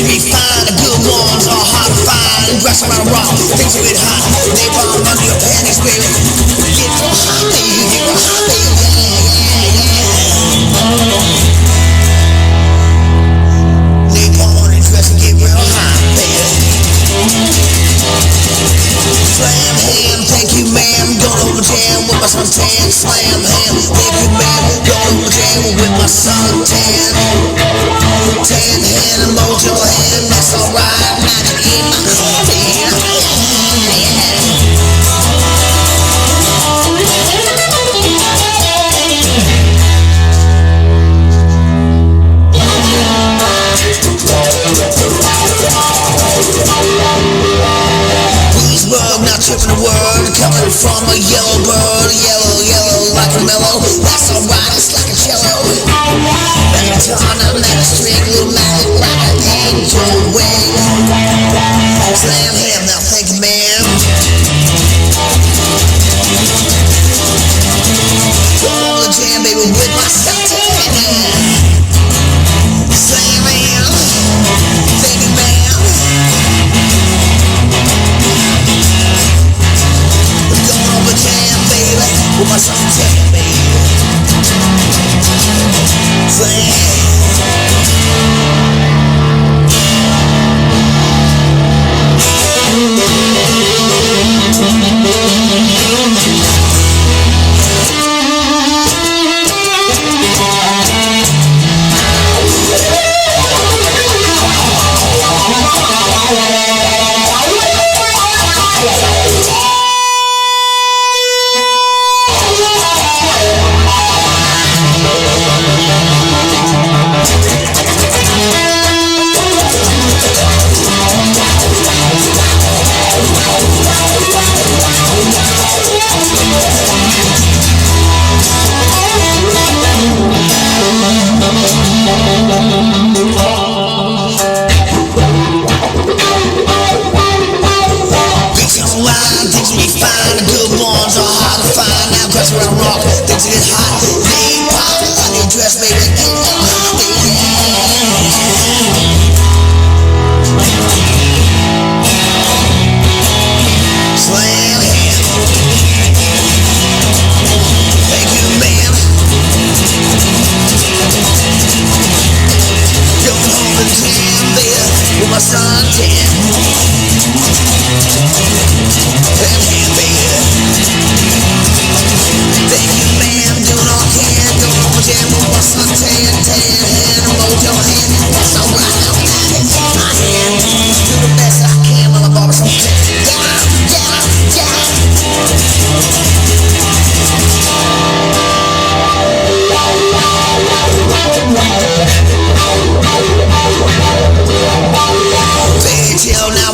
to be fine, the good ones are hard to find. Grass around a rock, things are get hot. Napalm under your panties, baby. Get real hot, baby. Get real hot, baby. Napalm on your dress and get real hot, baby. Slam ham, thank you ma'am. Going over jam with my suntan. Slam ham, thank you ma'am. Going over jam with my suntan. Tan hand, mojo hand, that's alright. Now you eat my coffee. Not tripping a word coming from a yellow bird. Yellow, yellow like a mellow. That's alright, it's like a cello. Baritone, I'm not a string, little magic like an angel wing. Slam ham, now thank you ma'am. Go on the jam baby with my suntan. Slam ham, thank you ma'am. With my suntan, baby. Things will be fine, the good ones are hard to find. Now grass around rock, things get hot. Hey, pop, I need dress, baby. Slam ham. Thank you, ma'am. Going home and jam, baby, with my suntan. Slam ham, baby. Thank you, ma'am. Doing all I can. Going home and jam with my suntan. Tan hand, mojo hand. That's alright. I'm at it. My hand. Do the best I can while I'm barber some tan. Till now.